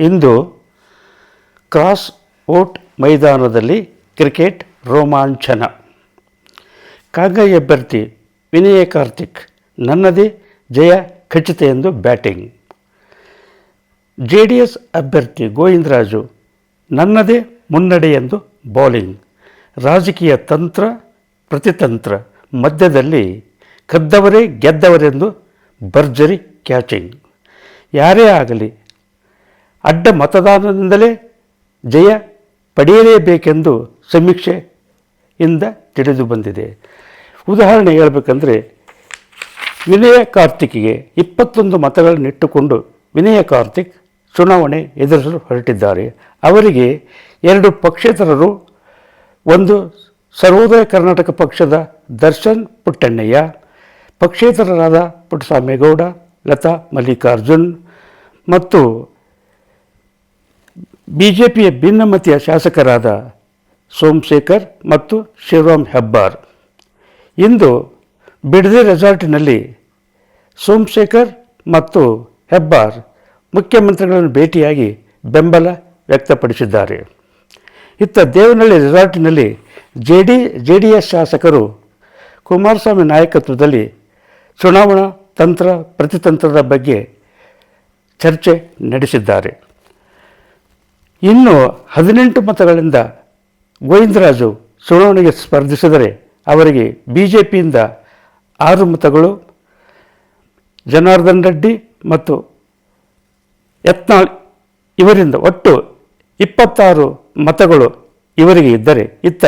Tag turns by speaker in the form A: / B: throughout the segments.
A: ಇಂದು cross vote ಮೈದಾನದಲ್ಲಿ cricket ರೋಮಾಂಚನ. ಕಾಂಗ್ರೆಸ್ ಅಭ್ಯರ್ಥಿ ವಿನಯ್ ಕಾರ್ತಿಕ್ ನನ್ನದೇ ಜಯ ಖಚಿತ ಎಂದು ಬ್ಯಾಟಿಂಗ್. JDS ಅಭ್ಯರ್ಥಿ ಗೋವಿಂದರಾಜು ನನ್ನದೇ ಮುನ್ನಡೆ ಎಂದು ಬೌಲಿಂಗ್. ರಾಜಕೀಯ ತಂತ್ರ ಪ್ರತಿತಂತ್ರ ಮಧ್ಯದಲ್ಲಿ ಕದ್ದವರೇ ಗೆದ್ದವರೆಂದು ಭರ್ಜರಿ ಕ್ಯಾಚಿಂಗ್. ಯಾರೇ ಆಗಲಿ ಅಡ್ಡ ಮತದಾನದಿಂದಲೇ ಜಯ ಪಡೆಯಲೇಬೇಕೆಂದು ಸಮೀಕ್ಷೆಯಿಂದ ತಿಳಿದು ಬಂದಿದೆ. ಉದಾಹರಣೆ ಹೇಳಬೇಕಂದ್ರೆ ವಿನಯ್ ಕಾರ್ತಿಕ್ಗೆ 21 ಮತಗಳನ್ನಿಟ್ಟುಕೊಂಡು ವಿನಯ್ ಕಾರ್ತಿಕ್ ಚುನಾವಣೆ ಎದುರಿಸಲು ಹೊರಟಿದ್ದಾರೆ. ಅವರಿಗೆ 2 ಪಕ್ಷೇತರರು, ಒಂದು ಸರ್ವೋದಯ ಕರ್ನಾಟಕ ಪಕ್ಷದ ದರ್ಶನ್ ಪುಟ್ಟಣ್ಣಯ್ಯ, ಪಕ್ಷೇತರರಾದ ಪುಟ್ಟಸ್ವಾಮೇಗೌಡ, ಲತಾ ಮಲ್ಲಿಕಾರ್ಜುನ್ ಮತ್ತು BJPಯ ಭಿನ್ನಮತೀಯ ಶಾಸಕರಾದ ಸೋಮಶೇಖರ್ ಮತ್ತು ಶಿವರಾಮ್ ಹೆಬ್ಬಾರ್. ಇಂದು ಬಿಡದಿ ರೆಸಾರ್ಟಿನಲ್ಲಿ ಸೋಮಶೇಖರ್ ಮತ್ತು ಹೆಬ್ಬಾರ್ ಮುಖ್ಯಮಂತ್ರಿಗಳನ್ನು ಭೇಟಿಯಾಗಿ ಬೆಂಬಲ ವ್ಯಕ್ತಪಡಿಸಿದ್ದಾರೆ. ಇತ್ತ ದೇವನಹಳ್ಳಿ ರೆಸಾರ್ಟಿನಲ್ಲಿ JDS ಶಾಸಕರು ಕುಮಾರಸ್ವಾಮಿ ನಾಯಕತ್ವದಲ್ಲಿ ಚುನಾವಣಾ ತಂತ್ರ ಪ್ರತಿತಂತ್ರದ ಬಗ್ಗೆ ಚರ್ಚೆ ನಡೆಸಿದ್ದಾರೆ. ಇನ್ನು 18 ಮತಗಳಿಂದ ಗೋವಿಂದರಾಜು ಚುನಾವಣೆಗೆ ಸ್ಪರ್ಧಿಸಿದರೆ ಅವರಿಗೆ BJPಯಿಂದ 6 ಮತಗಳು, ಜನಾರ್ದನ್ ರೆಡ್ಡಿ ಮತ್ತು ಯತ್ನಾಳ್ ಇವರಿಂದ ಒಟ್ಟು 26 ಮತಗಳು ಇವರಿಗೆ ಇದ್ದರೆ, ಇತ್ತ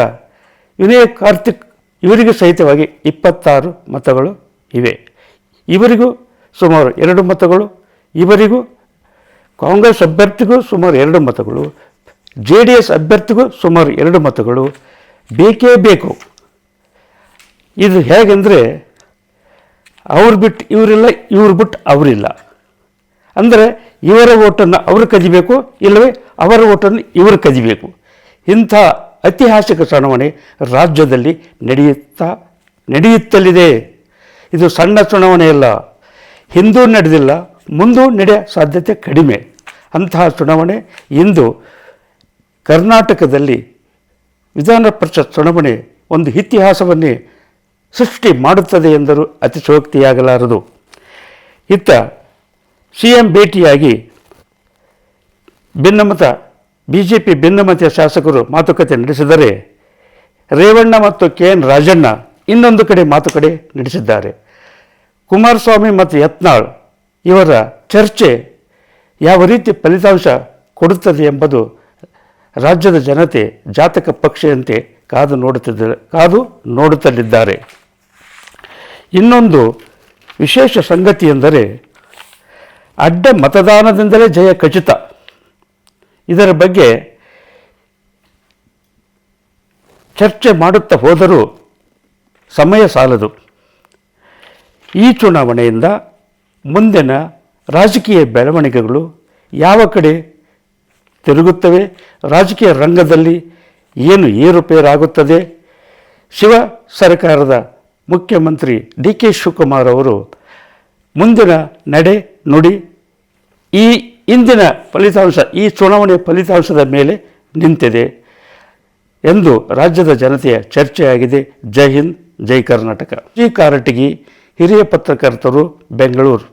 A: ವಿನಯ್ ಕಾರ್ತಿಕ್ ಇವರಿಗೂ ಸಹಿತವಾಗಿ 26 ಮತಗಳು ಇವೆ. ಇವರಿಗೂ ಸುಮಾರು 2 ಮತಗಳು, ಇವರಿಗೂ ಕಾಂಗ್ರೆಸ್ ಅಭ್ಯರ್ಥಿಗೂ ಸುಮಾರು 2 ಮತಗಳು, JDS ಅಭ್ಯರ್ಥಿಗೂ ಸುಮಾರು 2 ಮತಗಳು ಬೇಕೇ ಬೇಕು. ಇದು ಹೇಗೆಂದರೆ ಅವ್ರು ಬಿಟ್ಟು ಇವರಿಲ್ಲ, ಇವ್ರು ಬಿಟ್ಟು ಅವರಿಲ್ಲ. ಅಂದರೆ ಇವರ ಓಟನ್ನು ಅವರು ಕದಿಬೇಕು, ಇಲ್ಲವೇ ಅವರ ಓಟನ್ನು ಇವರು ಕದಿಬೇಕು. ಇಂಥ ಐತಿಹಾಸಿಕ ಚುನಾವಣೆ ರಾಜ್ಯದಲ್ಲಿ ನಡೆಯುತ್ತಲಿದೆ. ಇದು ಸಣ್ಣ ಚುನಾವಣೆ ಅಲ್ಲ, ಹಿಂದೂ ನಡೆದಿಲ್ಲ, ಮುಂದೂ ನಡೆಯೋ ಸಾಧ್ಯತೆ ಕಡಿಮೆ. ಅಂತಹ ಚುನಾವಣೆ ಇಂದು ಕರ್ನಾಟಕದಲ್ಲಿ ವಿಧಾನ ಪರಿಷತ್ ಚುನಾವಣೆ ಒಂದು ಇತಿಹಾಸವನ್ನೇ ಸೃಷ್ಟಿ ಮಾಡುತ್ತದೆ ಎಂದರೂ ಅತಿಶಯೋಕ್ತಿಯಾಗಲಾರದು. ಇತ್ತ CM ಭೇಟಿಯಾಗಿ BJP ಭಿನ್ನಮತೀಯ ಶಾಸಕರು ಮಾತುಕತೆ ನಡೆಸಿದರೆ, ರೇವಣ್ಣ ಮತ್ತು KN ರಾಜಣ್ಣ ಇನ್ನೊಂದು ಕಡೆ ಮಾತುಕತೆ ನಡೆಸಿದ್ದಾರೆ. ಕುಮಾರಸ್ವಾಮಿ ಮತ್ತು ಯತ್ನಾಳ್ ಇವರ ಚರ್ಚೆ ಯಾವ ರೀತಿ ಫಲಿತಾಂಶ ಕೊಡುತ್ತದೆ ಎಂಬುದು ರಾಜ್ಯದ ಜನತೆ ಜಾತಕ ಪಕ್ಷಿಯಂತೆ ಕಾದು ನೋಡುತ್ತಲಿದ್ದಾರೆ. ಇನ್ನೊಂದು ವಿಶೇಷ ಸಂಗತಿ ಎಂದರೆ ಅಡ್ಡ ಮತದಾನದಿಂದಲೇ ಜಯ ಖಚಿತ. ಇದರ ಬಗ್ಗೆ ಚರ್ಚೆ ಮಾಡುತ್ತಾ ಹೋದರೂ ಸಮಯ ಸಾಲದು. ಈ ಚುನಾವಣೆಯಿಂದ ಮುಂದಿನ ರಾಜಕೀಯ ಬೆಳವಣಿಗೆಗಳು ಯಾವ ಕಡೆ ತಿರುಗುತ್ತವೆ, ರಾಜಕೀಯ ರಂಗದಲ್ಲಿ ಏನು ಏರುಪೇರಾಗುತ್ತದೆ, ಶಿವ ಸರ್ಕಾರದ ಮುಖ್ಯಮಂತ್ರಿ DK ಶಿವಕುಮಾರ್ ಅವರು ಮುಂದಿನ ನಡೆ ನುಡಿ ಈ ಇಂದಿನ ಫಲಿತಾಂಶ, ಈ ಚುನಾವಣೆಯ ಫಲಿತಾಂಶದ ಮೇಲೆ ನಿಂತಿದೆ ಎಂದು ರಾಜ್ಯದ ಜನತೆಯ ಚರ್ಚೆಯಾಗಿದೆ. ಜೈ ಹಿಂದ್, ಜೈ ಕರ್ನಾಟಕ. ಕಾರಟಗಿ, ಹಿರಿಯ ಪತ್ರಕರ್ತರು, ಬೆಂಗಳೂರು.